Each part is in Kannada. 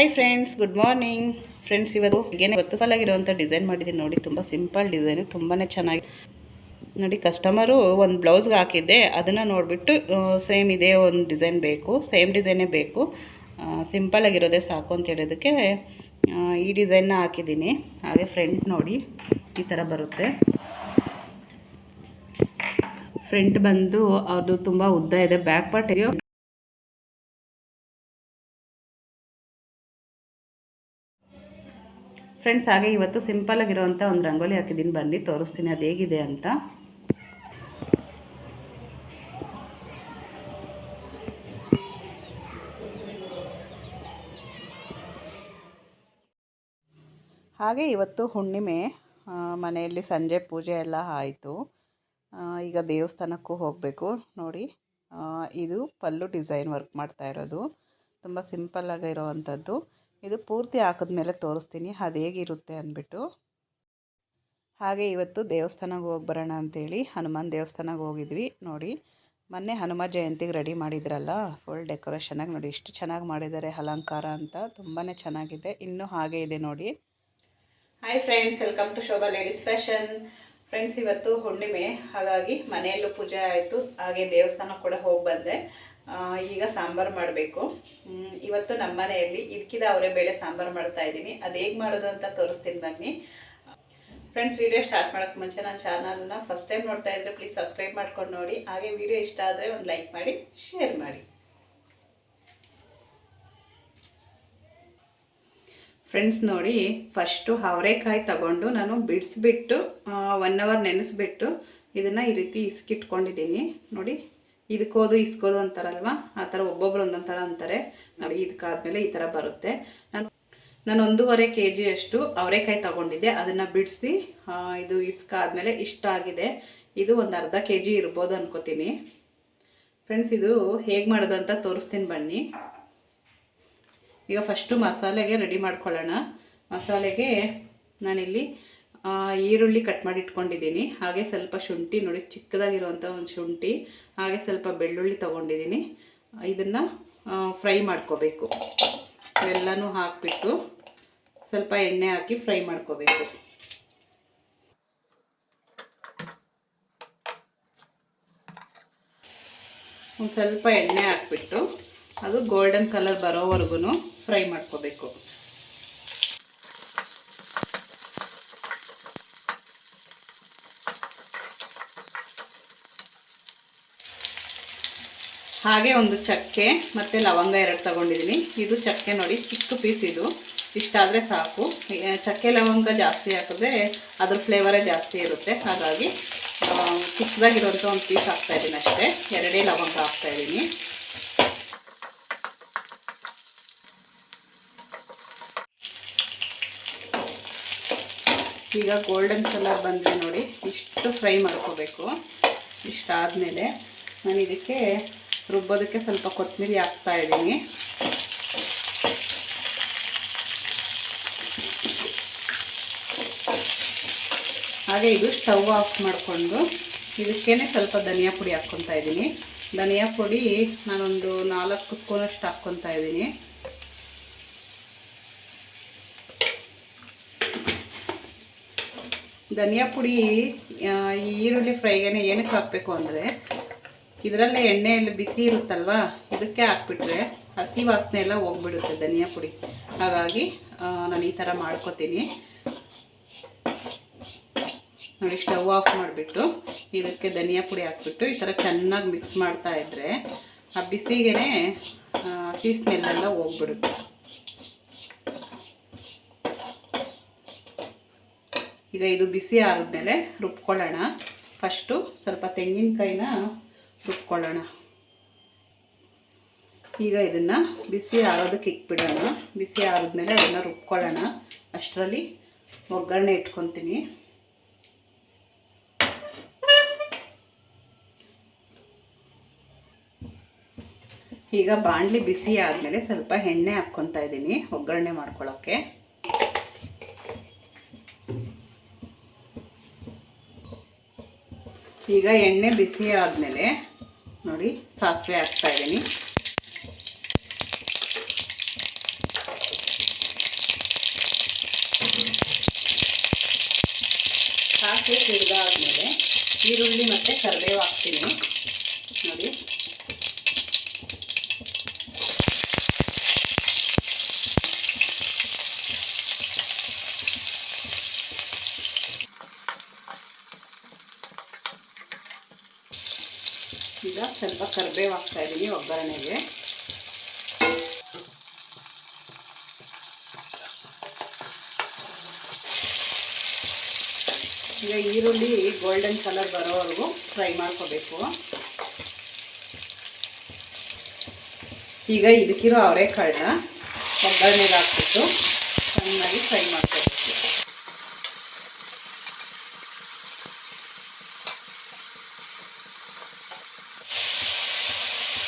Hi friends, good morning friends. ಇವತ್ತು ಸಾಲಾಗಿರುವಂಥ ಡಿಸೈನ್ ಮಾಡಿದ್ದೀನಿ ನೋಡಿ. ತುಂಬ ಸಿಂಪಲ್ ಡಿಸೈನು, ತುಂಬಾ ಚೆನ್ನಾಗಿ ನೋಡಿ. ಕಸ್ಟಮರು ಒಂದು ಬ್ಲೌಸ್ಗೆ ಹಾಕಿದ್ದೆ, ಅದನ್ನು ನೋಡಿಬಿಟ್ಟು ಸೇಮ್ ಇದೇ ಒಂದು ಡಿಸೈನ್ ಬೇಕು, ಸೇಮ್ ಡಿಸೈನೇ ಬೇಕು, ಸಿಂಪಲ್ಲಾಗಿರೋದೇ ಸಾಕು ಅಂತ ಹೇಳೋದಕ್ಕೆ ಈ ಡಿಸೈನ್ನ ಹಾಕಿದ್ದೀನಿ. ಹಾಗೆ ಫ್ರಂಟ್ ನೋಡಿ ಈ ಥರ ಬರುತ್ತೆ. ಫ್ರಂಟ್ ಬಂದು ಅದು ತುಂಬ ಉದ್ದ ಇದೆ, ಬ್ಯಾಕ್ ಪಾರ್ಟ್ ಫ್ರೆಂಡ್ಸ್. ಹಾಗೆ ಇವತ್ತು ಸಿಂಪಲ್ಲಾಗಿರೋವಂಥ ಒಂದು ರಂಗೋಲಿ ಹಾಕಿದ್ದೀನಿ, ಬನ್ನಿ ತೋರಿಸ್ತೀನಿ ಅದು ಹೇಗಿದೆ ಅಂತ. ಹಾಗೆ ಇವತ್ತು ಹುಣ್ಣಿಮೆ, ಮನೆಯಲ್ಲಿ ಸಂಜೆ ಪೂಜೆ ಎಲ್ಲ ಆಯಿತು. ಈಗ ದೇವಸ್ಥಾನಕ್ಕೂ ಹೋಗಬೇಕು ನೋಡಿ. ಇದು ಪಲ್ಲು ಡಿಸೈನ್ ವರ್ಕ್ ಮಾಡ್ತಾ ಇರೋದು, ತುಂಬ ಸಿಂಪಲ್ಲಾಗಿರೋವಂಥದ್ದು. ಇದು ಪೂರ್ತಿ ಹಾಕಿದ್ಮೇಲೆ ತೋರಿಸ್ತೀನಿ ಅದು ಹೇಗಿರುತ್ತೆ ಅಂದ್ಬಿಟ್ಟು. ಹಾಗೆ ಇವತ್ತು ದೇವಸ್ಥಾನಕ್ಕೆ ಹೋಗಿ ಬರೋಣ ಅಂಥೇಳಿ ಹನುಮಾನ್ ದೇವಸ್ಥಾನಕ್ಕೆ ಹೋಗಿದ್ವಿ ನೋಡಿ. ಮೊನ್ನೆ ಹನುಮ ಜಯಂತಿಗೆ ರೆಡಿ ಮಾಡಿದ್ರಲ್ಲ, ಫುಲ್ ಡೆಕೋರೇಷನಾಗಿ ನೋಡಿ ಎಷ್ಟು ಚೆನ್ನಾಗಿ ಮಾಡಿದ್ದಾರೆ, ಅಲಂಕಾರ ಅಂತ ತುಂಬಾ ಚೆನ್ನಾಗಿದೆ. ಇನ್ನೂ ಹಾಗೆ ಇದೆ ನೋಡಿ. Hi friends, welcome to Shobha ladies fashion. Friends, ಇವತ್ತು ಹುಣ್ಣಿಮೆ, ಹಾಗಾಗಿ ಮನೆಯಲ್ಲೂ ಪೂಜೆ ಆಯಿತು, ಹಾಗೆ ದೇವಸ್ಥಾನಕ್ಕೆ ಕೂಡ ಹೋಗಿ ಬಂದೆ. ಈಗ ಸಾಂಬಾರು ಮಾಡಬೇಕು. ಇವತ್ತು ನಮ್ಮ ಮನೆಯಲ್ಲಿ ಇದಕ್ಕಿದ ಅವರೇ ಬೇಳೆ ಸಾಂಬಾರು ಮಾಡ್ತಾ ಇದ್ದೀನಿ. ಅದು ಹೇಗೆ ಮಾಡೋದು ಅಂತ ತೋರಿಸ್ತೀನಿ ಬನ್ನಿ. ಫ್ರೆಂಡ್ಸ್, ವಿಡಿಯೋ ಸ್ಟಾರ್ಟ್ ಮಾಡೋಕ್ಕೆ ಮುಂಚೆ ನನ್ನ ಚಾನಲ್ನ ಫಸ್ಟ್ ಟೈಮ್ ನೋಡ್ತಾ ಇದ್ದರೆ ಪ್ಲೀಸ್ ಸಬ್ಸ್ಕ್ರೈಬ್ ಮಾಡ್ಕೊಂಡು ನೋಡಿ. ಹಾಗೆ ವಿಡಿಯೋ ಇಷ್ಟ ಆದರೆ ಒಂದು ಲೈಕ್ ಮಾಡಿ, ಶೇರ್ ಮಾಡಿ. ಫ್ರೆಂಡ್ಸ್ ನೋಡಿ, ಫಸ್ಟು ಅವರೆಕಾಯಿ ತಗೊಂಡು ನಾನು ಬಿಡಿಸ್ಬಿಟ್ಟು 1 hour ನೆನೆಸ್ಬಿಟ್ಟು ಇದನ್ನು ಈ ರೀತಿ ಇಸ್ಕಿಟ್ಕೊಂಡಿದ್ದೀನಿ ನೋಡಿ. ಇದಕ್ಕೋದು ಇಸ್ಕೋದು ಅಂತಾರಲ್ವ, ಆ ಥರ ಒಬ್ಬೊಬ್ರು ಒಂದೊಂದು ಥರ ಅಂತಾರೆ ನೋಡಿ. ಇದಕ್ಕಾದ್ಮೇಲೆ ಈ ಥರ ಬರುತ್ತೆ. ನಾನು 1.5 kg ಅಷ್ಟು ಅವರೆಕಾಯಿ ತಗೊಂಡಿದ್ದೆ, ಅದನ್ನು ಬಿಡಿಸಿ ಇದು ಇಸ್ಕಾದ್ಮೇಲೆ ಇಷ್ಟ ಆಗಿದೆ. ಇದು ಒಂದು ಅರ್ಧ kg ಇರ್ಬೋದು ಅನ್ಕೋತೀನಿ. ಫ್ರೆಂಡ್ಸ್, ಇದು ಹೇಗೆ ಮಾಡೋದು ಅಂತ ತೋರಿಸ್ತೀನಿ ಬನ್ನಿ. ಈಗ ಫಸ್ಟು ಮಸಾಲೆಗೆ ರೆಡಿ ಮಾಡ್ಕೊಳ್ಳೋಣ. ಮಸಾಲೆಗೆ ನಾನಿಲ್ಲಿ ಈರುಳ್ಳಿ ಕಟ್ ಮಾಡಿ ಇಟ್ಕೊಂಡಿದ್ದೀನಿ, ಹಾಗೆ ಸ್ವಲ್ಪ ಶುಂಠಿ ನೋಡಿ, ಚಿಕ್ಕದಾಗಿರುವಂಥ ಒಂದು ಶುಂಠಿ, ಹಾಗೆ ಸ್ವಲ್ಪ ಬೆಳ್ಳುಳ್ಳಿ ತೊಗೊಂಡಿದ್ದೀನಿ. ಇದನ್ನು ಫ್ರೈ ಮಾಡ್ಕೋಬೇಕು. ಎಲ್ಲನೂ ಹಾಕಿಬಿಟ್ಟು ಸ್ವಲ್ಪ ಎಣ್ಣೆ ಹಾಕಿ ಫ್ರೈ ಮಾಡ್ಕೋಬೇಕು. ಒಂದು ಸ್ವಲ್ಪ ಎಣ್ಣೆ ಹಾಕ್ಬಿಟ್ಟು ಅದು ಗೋಲ್ಡನ್ ಕಲರ್ ಬರೋವರೆಗೂ ಫ್ರೈ ಮಾಡ್ಕೋಬೇಕು. ಹಾಗೆ ಒಂದು ಚಕ್ಕೆ ಮತ್ತು ಲವಂಗ 2 ತಗೊಂಡಿದ್ದೀನಿ. ಇದು ಚಕ್ಕೆ ನೋಡಿ, ಚಿಕ್ಕ ಪೀಸ್, ಇದು ಇಷ್ಟಾದರೆ ಸಾಕು. ಚಕ್ಕೆ ಲವಂಗ ಜಾಸ್ತಿ ಹಾಕಿದ್ರೆ ಅದ್ರ ಫ್ಲೇವರೇ ಜಾಸ್ತಿ ಇರುತ್ತೆ, ಹಾಗಾಗಿ ಚಿಕ್ಕದಾಗಿರೋಂಥ ಒಂದು ಪೀಸ್ ಹಾಕ್ತಾಯಿದ್ದೀನಿ ಅಷ್ಟೇ. 2 ಲವಂಗ ಹಾಕ್ತಾಯಿದ್ದೀನಿ. ಈಗ ಗೋಲ್ಡನ್ ಕಲರ್ ಬಂದರೆ ನೋಡಿ, ಇಷ್ಟು ಫ್ರೈ ಮಾಡ್ಕೋಬೇಕು. ಇಷ್ಟಾದಮೇಲೆ ನಾನು ಇದಕ್ಕೆ ರುಬ್ಬೋದಕ್ಕೆ ಸ್ವಲ್ಪ ಕೊತ್ತಂಬರಿ ಹಾಕ್ತಾಯಿದ್ದೀನಿ. ಹಾಗೆ ಇದು ಸ್ಟವ್ ಆಫ್ ಮಾಡಿಕೊಂಡು ಇದಕ್ಕೇ ಸ್ವಲ್ಪ ಧನಿಯಾ ಪುಡಿ ಹಾಕ್ಕೊತಾ ಇದ್ದೀನಿ. ಧನಿಯಾ ಪುಡಿ ನಾನೊಂದು 4 ಸ್ಪೂನಷ್ಟು ಹಾಕ್ಕೊತಾ ಇದ್ದೀನಿ. ಧನಿಯಾ ಪುಡಿ ಈರುಳ್ಳಿ ಫ್ರೈಗೆ ಏನಕ್ಕೆ ಹಾಕಬೇಕು ಅಂದರೆ, ಇದರಲ್ಲೇ ಎಣ್ಣೆಯಲ್ಲಿ ಬಿಸಿ ಇರುತ್ತಲ್ವ, ಇದಕ್ಕೆ ಹಾಕ್ಬಿಟ್ರೆ ಹಸಿ ವಾಸನೆ ಎಲ್ಲ ಹೋಗ್ಬಿಡುತ್ತೆ ಧನಿಯಾ ಪುಡಿ. ಹಾಗಾಗಿ ನಾನು ಈ ಥರ ಮಾಡ್ಕೊತೀನಿ ನೋಡಿ. ಸ್ಟವ್ ಆಫ್ ಮಾಡಿಬಿಟ್ಟು ಇದಕ್ಕೆ ಧನಿಯಾ ಪುಡಿ ಹಾಕ್ಬಿಟ್ಟು ಈ ಥರ ಚೆನ್ನಾಗಿ ಮಿಕ್ಸ್ ಮಾಡ್ತಾಯಿದ್ರೆ ಆ ಬಿಸಿಗೆ ಹಸಿ ಸ್ಮೆಲ್ಲೆಲ್ಲ ಹೋಗ್ಬಿಡುತ್ತೆ. ಈಗ ಇದು ಬಿಸಿ ಆದಮೇಲೆ ರುಬ್ಕೊಳ್ಳೋಣ. ಫಸ್ಟು ಸ್ವಲ್ಪ ತೆಂಗಿನಕಾಯಿನ ರುಬ್ಕೊಳ್ಳೋಣ. ಈಗ ಇದನ್ನು ಬಿಸಿ ಆಗೋದಕ್ಕೆ ಇಕ್ಬಿಡೋಣ. ಬಿಸಿ ಆದಮೇಲೆ ಅದನ್ನು ರುಬ್ಕೊಳ್ಳೋಣ. ಅಷ್ಟರಲ್ಲಿ ಒಗ್ಗರಣೆ ಇಟ್ಕೊತೀನಿ. ಈಗ ಬಾಣಲಿ ಬಿಸಿ ಆದಮೇಲೆ ಸ್ವಲ್ಪ ಎಣ್ಣೆ ಹಾಕ್ಕೊತಾ ಇದ್ದೀನಿ ಒಗ್ಗರಣೆ ಮಾಡ್ಕೊಳ್ಳೋಕ್ಕೆ. ಈಗ ಎಣ್ಣೆ ಬಿಸಿ ಆದಮೇಲೆ ನೋಡಿ ಸಾಸಿವೆ ಹಾಕ್ತಾ ಇದ್ದೀನಿ. ಸಾಸಿವೆ ಸಿಡಿದಾದ್ಮೇಲೆ ಈರುಳ್ಳಿ ಮತ್ತು ಕರಿಬೇವು ಹಾಕ್ತೀನಿ ನೋಡಿ. ಈಗ ಸ್ವಲ್ಪ ಕರಿಬೇವು ಹಾಕ್ತಾಯಿದ್ದೀನಿ ಒಗ್ಗರಣೆಗೆ. ಈಗ ಈರುಳ್ಳಿ ಗೋಲ್ಡನ್ ಕಲರ್ ಬರೋವರೆಗೂ ಫ್ರೈ ಮಾಡ್ಕೋಬೇಕು. ಈಗ ಇದಕ್ಕಿರೋ ಅವರೆಕಾಳನ್ನ ಒಗ್ಗರಣೆಗೆ ಹಾಕ್ಬಿಟ್ಟು ಚೆನ್ನಾಗಿ ಫ್ರೈ ಮಾಡ್ಕೋಬೇಕು.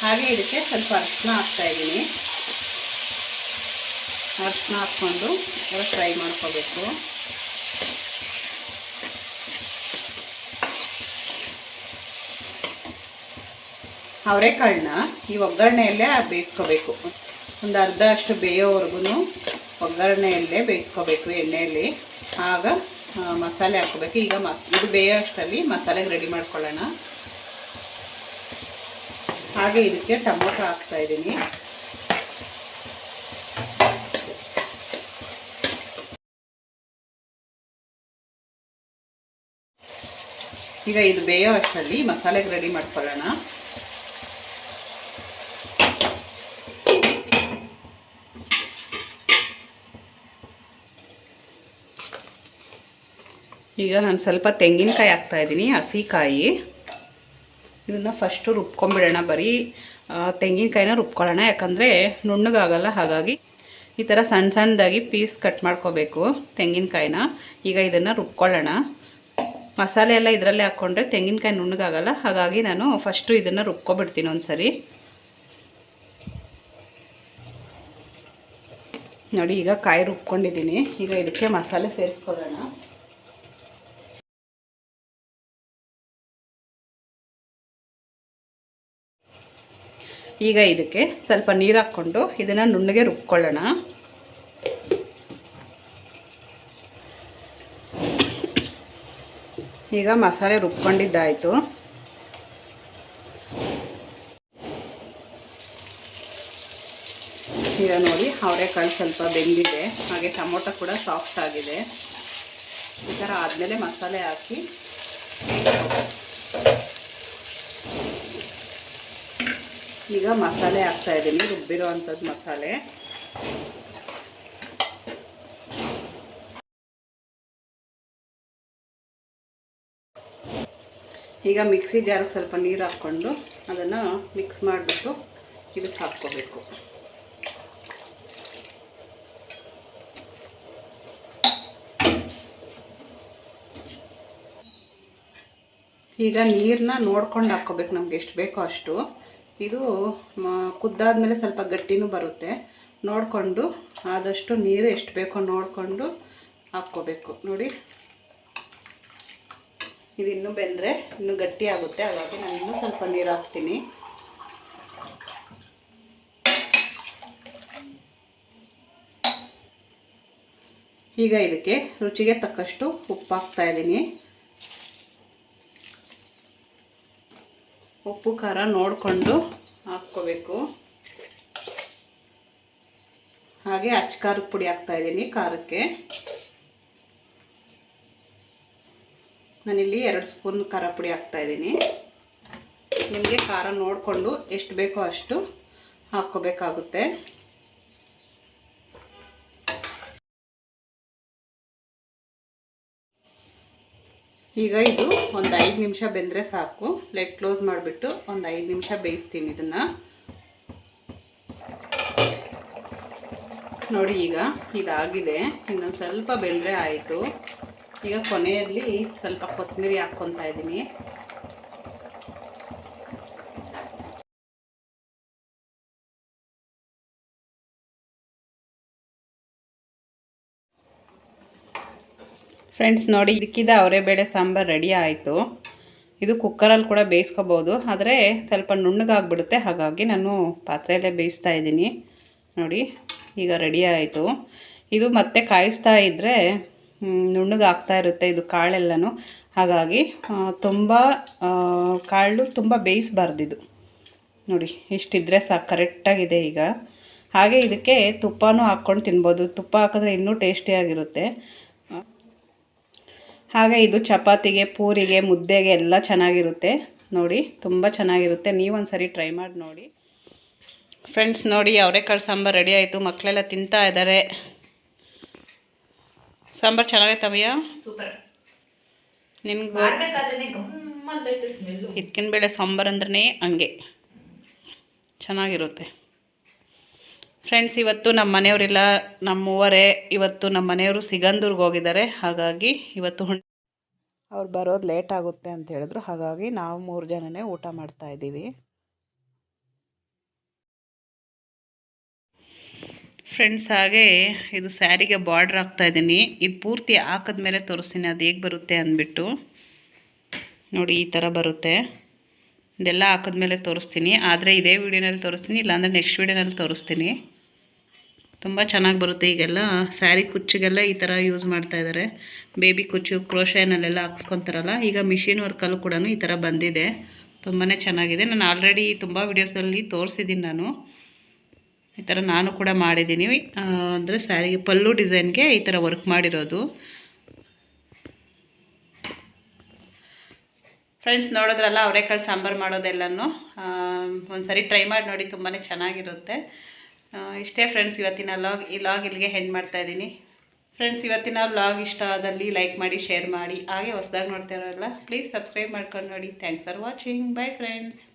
ಹಾಗೆ ಇದಕ್ಕೆ ಸ್ವಲ್ಪ ಅರಿಶಿನ ಹಾಕ್ತಾಯಿದ್ದೀನಿ. ಅರಿಶಿನ ಹಾಕ್ಕೊಂಡು ಫ್ರೈ ಮಾಡ್ಕೋಬೇಕು. ಅವರೆಕಾಳನ್ನ ಈ ಒಗ್ಗರಣೆಯಲ್ಲೇ ಬೇಯಿಸ್ಕೋಬೇಕು. ಒಂದು ಅರ್ಧ ಅಷ್ಟು ಬೇಯೋವರೆಗೂ ಒಗ್ಗರಣೆಯಲ್ಲೇ ಬೇಯಿಸ್ಕೋಬೇಕು ಎಣ್ಣೆಯಲ್ಲಿ. ಆಗ ಮಸಾಲೆ ಹಾಕ್ಕೋಬೇಕು. ಈಗ ಇದು ಬೇಯೋ ಅಷ್ಟರಲ್ಲಿ ಮಸಾಲೆಗೆ ರೆಡಿ ಮಾಡ್ಕೊಳ್ಳೋಣ. ಹಾಗೆ ಇದಕ್ಕೆ ಟೊಮೊಟೊ ಹಾಕ್ತಾಯಿದ್ದೀನಿ. ಈಗ ಇದು ಬೇಯೋ ಅಷ್ಟರಲ್ಲಿ ಮಸಾಲೆಗೆ ರೆಡಿ ಮಾಡ್ಕೊಳ್ಳೋಣ. ಈಗ ನಾನು ಸ್ವಲ್ಪ ತೆಂಗಿನಕಾಯಿ ಹಾಕ್ತಾಯಿದ್ದೀನಿ, ಹಸಿಕಾಯಿ. ಇದನ್ನು ಫಸ್ಟು ರುಬ್ಕೊಂಬಿಡೋಣ. ಬರೀ ತೆಂಗಿನಕಾಯಿನ ರುಬ್ಕೊಳ್ಳೋಣ, ಯಾಕಂದರೆ ನುಣ್ಣಗಾಗಲ್ಲ. ಹಾಗಾಗಿ ಈ ಥರ ಸಣ್ಣ ಸಣ್ಣದಾಗಿ ಪೀಸ್ ಕಟ್ ಮಾಡ್ಕೋಬೇಕು ತೆಂಗಿನಕಾಯಿನ. ಈಗ ಇದನ್ನು ರುಬ್ಕೊಳ್ಳೋಣ. ಮಸಾಲೆ ಎಲ್ಲ ಇದರಲ್ಲೇ ಹಾಕ್ಕೊಂಡ್ರೆ ತೆಂಗಿನಕಾಯಿ ನುಣ್ಣಗಾಗಲ್ಲ. ಹಾಗಾಗಿ ನಾನು ಫಸ್ಟು ಇದನ್ನು ರುಬ್ಕೊಬಿಡ್ತೀನಿ ಒಂದು ಸರಿ. ನೋಡಿ, ಈಗ ಕಾಯಿ ರುಬ್ಕೊಂಡಿದ್ದೀನಿ. ಈಗ ಇದಕ್ಕೆ ಮಸಾಲೆ ಸೇರಿಸ್ಕೊಳ್ಳೋಣ. ಈಗ ಇದಕ್ಕೆ ಸ್ವಲ್ಪ ನೀರು ಹಾಕ್ಕೊಂಡು ಇದನ್ನು ನುಣ್ಣಗೆ ರುಬ್ಕೊಳ್ಳೋಣ. ಈಗ ಮಸಾಲೆ ರುಬ್ಕೊಂಡಿದ್ದಾಯಿತು. ಈಗ ನೋಡಿ, ಅವರೆಕಾಳು ಸ್ವಲ್ಪ ಬೆಂದಿದೆ, ಹಾಗೆ ಟೊಮೊಟೊ ಕೂಡ ಸಾಫ್ಟ್ ಆಗಿದೆ. ಈ ಥರ ಆದಮೇಲೆ ಮಸಾಲೆ ಹಾಕಿ ಈಗ ಮಸಾಲೆ ಹಾಕ್ತಾಯಿದ್ದೀನಿ, ರುಬ್ಬಿರೋ ಅಂಥದ್ದು ಮಸಾಲೆ. ಈಗ ಮಿಕ್ಸಿ ಜಾರಿಗೆ ಸ್ವಲ್ಪ ನೀರು ಹಾಕ್ಕೊಂಡು ಅದನ್ನು ಮಿಕ್ಸ್ ಮಾಡಿಬಿಟ್ಟು ಇದಕ್ಕೆ ಹಾಕ್ಕೋಬೇಕು. ಈಗ ನೀರನ್ನ ನೋಡ್ಕೊಂಡು ಹಾಕ್ಕೋಬೇಕು, ನಮ್ಗೆ ಎಷ್ಟು ಬೇಕೋ ಅಷ್ಟು. ಇದು ಕುದ್ದಾದ್ಮೇಲೆ ಸ್ವಲ್ಪ ಗಟ್ಟಿನೂ ಬರುತ್ತೆ. ನೋಡಿಕೊಂಡು ಆದಷ್ಟು ನೀರು ಎಷ್ಟು ಬೇಕೋ ನೋಡಿಕೊಂಡು ಹಾಕ್ಕೋಬೇಕು. ನೋಡಿ, ಇದು ಇನ್ನೂ ಬೆಂದರೆ ಇನ್ನೂ ಗಟ್ಟಿ ಆಗುತ್ತೆ. ಹಾಗಾಗಿ ನಾನು ಇನ್ನೂ ಸ್ವಲ್ಪ ನೀರು ಹಾಕ್ತೀನಿ. ಈಗ ಇದಕ್ಕೆ ರುಚಿಗೆ ತಕ್ಕಷ್ಟು ಉಪ್ಪು ಹಾಕ್ತಾಯಿದ್ದೀನಿ. ಉಪ್ಪು ಖಾರ ನೋಡಿಕೊಂಡು ಹಾಕ್ಕೋಬೇಕು. ಹಾಗೆ ಅಚ್ಚ ಖಾರದ ಪುಡಿ ಹಾಕ್ತಾಯಿದ್ದೀನಿ ಖಾರಕ್ಕೆ. ನಾನಿಲ್ಲಿ 2 ಸ್ಪೂನ್ ಖಾರ ಪುಡಿ ಹಾಕ್ತಾಯಿದ್ದೀನಿ. ನಿಮಗೆ ಖಾರ ನೋಡಿಕೊಂಡು ಎಷ್ಟು ಬೇಕೋ ಅಷ್ಟು ಹಾಕ್ಕೋಬೇಕಾಗುತ್ತೆ. ಈಗ ಇದು ಒಂದು 5 ನಿಮಿಷ ಬೆಂದರೆ ಸಾಕು. ಲೆಡ್ ಕ್ಲೋಸ್ ಮಾಡಿಬಿಟ್ಟು ಒಂದು 5 ನಿಮಿಷ ಬೇಯಿಸ್ತೀನಿ ಇದನ್ನು. ನೋಡಿ, ಈಗ ಇದಾಗಿದೆ. ಇನ್ನೊಂದು ಸ್ವಲ್ಪ ಬೆಂದರೆ ಆಯಿತು. ಈಗ ಕೊನೆಯಲ್ಲಿ ಸ್ವಲ್ಪ ಕೊತ್ತಂಬರಿ ಹಾಕ್ಕೊತಾ ಇದ್ದೀನಿ. ಫ್ರೆಂಡ್ಸ್ ನೋಡಿ, ಇದಕ್ಕಿದ ಅವರೆಬೇಳೆ ಸಾಂಬಾರು ರೆಡಿ ಆಯಿತು. ಇದು ಕುಕ್ಕರಲ್ಲಿ ಕೂಡ ಬೇಯಿಸ್ಕೋಬೋದು, ಆದರೆ ಸ್ವಲ್ಪ ನುಣ್ಣಗಾಗ್ಬಿಡುತ್ತೆ. ಹಾಗಾಗಿ ನಾನು ಪಾತ್ರೆಯಲ್ಲೇ ಬೇಯಿಸ್ತಾ ಇದ್ದೀನಿ. ನೋಡಿ, ಈಗ ರೆಡಿ ಆಯಿತು. ಇದು ಮತ್ತೆ ಕಾಯಿಸ್ತಾ ಇದ್ದರೆ ನುಣ್ಣಗಾಗ್ತಾ ಇರುತ್ತೆ ಇದು ಕಾಳೆಲ್ಲನೂ. ಹಾಗಾಗಿ ತುಂಬ ಕಾಳು ತುಂಬ ಬೇಯಿಸಬಾರ್ದಿದು. ನೋಡಿ ಇಷ್ಟಿದ್ರೆ ಸಾಕು, ಕರೆಕ್ಟಾಗಿದೆ ಈಗ. ಹಾಗೆ ಇದಕ್ಕೆ ತುಪ್ಪನೂ ಹಾಕ್ಕೊಂಡು ತಿನ್ಬೋದು. ತುಪ್ಪ ಹಾಕಿದ್ರೆ ಇನ್ನೂ ಟೇಸ್ಟಿಯಾಗಿರುತ್ತೆ. ಹಾಗೆ ಇದು ಚಪಾತಿಗೆ, ಪೂರಿಗೆ, ಮುದ್ದೆಗೆ ಎಲ್ಲ ಚೆನ್ನಾಗಿರುತ್ತೆ. ನೋಡಿ ತುಂಬ ಚೆನ್ನಾಗಿರುತ್ತೆ. ನೀವೊಂದು ಸರಿ ಟ್ರೈ ಮಾಡಿ ನೋಡಿ ಫ್ರೆಂಡ್ಸ್. ನೋಡಿ ಅವರೆಕಾಳು ಸಾಂಬಾರು ರೆಡಿ ಆಯಿತು. ಮಕ್ಕಳೆಲ್ಲ ತಿಂತಾ ಇದ್ದಾರೆ. ಸಾಂಬಾರು ಚೆನ್ನಾಗೈತವಯ್ಯ? ಸೂಪರ್. ನಿನ್ಗೆ ಹಿತ್ಕಿನ ಬೇಳೆ ಸಾಂಬಾರು ಅಂದ್ರೆ ಹಂಗೆ ಚೆನ್ನಾಗಿರುತ್ತೆ ಫ್ರೆಂಡ್ಸ್. ಇವತ್ತು ನಮ್ಮ ಮನೆಯವರೆಲ್ಲ, ನಮ್ಮ ಮೂವರೇ ಇವತ್ತು ನಮ್ಮ ಮನೆಯವರು ಸಿಗಂದೂರ್ಗೆ ಹೋಗಿದ್ದಾರೆ. ಹಾಗಾಗಿ ಇವತ್ತು ಅವ್ರು ಬರೋದು ಲೇಟ್ ಆಗುತ್ತೆ ಅಂತ ಹೇಳಿದ್ರು. ಹಾಗಾಗಿ ನಾವು 3 ಜನನೇ ಊಟ ಮಾಡ್ತಾಯಿದ್ದೀವಿ ಫ್ರೆಂಡ್ಸ್. ಹಾಗೆ ಇದು ಸ್ಯಾರಿಗೆ ಬಾರ್ಡ್ರ್ ಹಾಕ್ತಾಯಿದ್ದೀನಿ. ಇದು ಪೂರ್ತಿ ಹಾಕಿದ್ಮೇಲೆ ತೋರಿಸ್ತೀನಿ ಅದು ಹೇಗೆ ಬರುತ್ತೆ ಅಂದ್ಬಿಟ್ಟು. ನೋಡಿ ಈ ಥರ ಬರುತ್ತೆ. ಇದೆಲ್ಲ ಹಾಕಿದ್ಮೇಲೆ ತೋರಿಸ್ತೀನಿ. ಆದರೆ ಇದೇ ವಿಡಿಯೋನಲ್ಲಿ ತೋರಿಸ್ತೀನಿ, ಇಲ್ಲಾಂದರೆ ನೆಕ್ಸ್ಟ್ ವಿಡಿಯೋನಲ್ಲಿ ತೋರಿಸ್ತೀನಿ. ತುಂಬ ಚೆನ್ನಾಗಿ ಬರುತ್ತೆ. ಈಗೆಲ್ಲ ಸ್ಯಾರಿ ಕುಚ್ಚಿಗೆಲ್ಲ ಈ ಥರ ಯೂಸ್ ಮಾಡ್ತಾಯಿದ್ದಾರೆ. ಬೇಬಿ ಕುಚ್ಚು ಕ್ರೋಶೆನಲ್ಲೆಲ್ಲ ಹಾಕ್ಸ್ಕೊತಾರಲ್ಲ, ಈಗ ಮಿಷಿನ್ ವರ್ಕಲ್ಲೂ ಕೂಡ ಈ ಥರ ಬಂದಿದೆ. ತುಂಬಾ ಚೆನ್ನಾಗಿದೆ. ನಾನು ಆಲ್ರೆಡಿ ತುಂಬ ವೀಡಿಯೋಸಲ್ಲಿ ತೋರಿಸಿದ್ದೀನಿ. ನಾನು ಈ ಥರ ನಾನು ಕೂಡ ಮಾಡಿದ್ದೀನಿ. ಅಂದರೆ ಸ್ಯಾರಿಗೆ ಪಲ್ಲು ಡಿಸೈನ್ಗೆ ಈ ಥರ ವರ್ಕ್ ಮಾಡಿರೋದು ಫ್ರೆಂಡ್ಸ್. ನೋಡಿದ್ರಲ್ಲ ಅವರೆಕಾಳು ಸಾಂಬಾರು ಮಾಡೋದೆಲ್ಲನೂ. ಒಂದು ಸರಿ ಟ್ರೈ ಮಾಡಿ ನೋಡಿ, ತುಂಬಾ ಚೆನ್ನಾಗಿರುತ್ತೆ. ಇಷ್ಟೇ ಫ್ರೆಂಡ್ಸ್ ಇವತ್ತಿನ ಲಾಗ್ ಇಲ್ಲಿಗೆ ಹೆಂಡ್ ಮಾಡ್ತಾಯಿದ್ದೀನಿ ಫ್ರೆಂಡ್ಸ್. ಇವತ್ತಿನ ಲಾಗ್ ಇಷ್ಟ ಆದಲ್ಲಿ ಲೈಕ್ ಮಾಡಿ, ಶೇರ್ ಮಾಡಿ. ಹಾಗೆ ಹೊಸದಾಗಿ ನೋಡ್ತಾ ಇರೋಲ್ಲ ಪ್ಲೀಸ್ ಸಬ್ಸ್ಕ್ರೈಬ್ ಮಾಡ್ಕೊಂಡು ನೋಡಿ. Thanks for watching. By friends.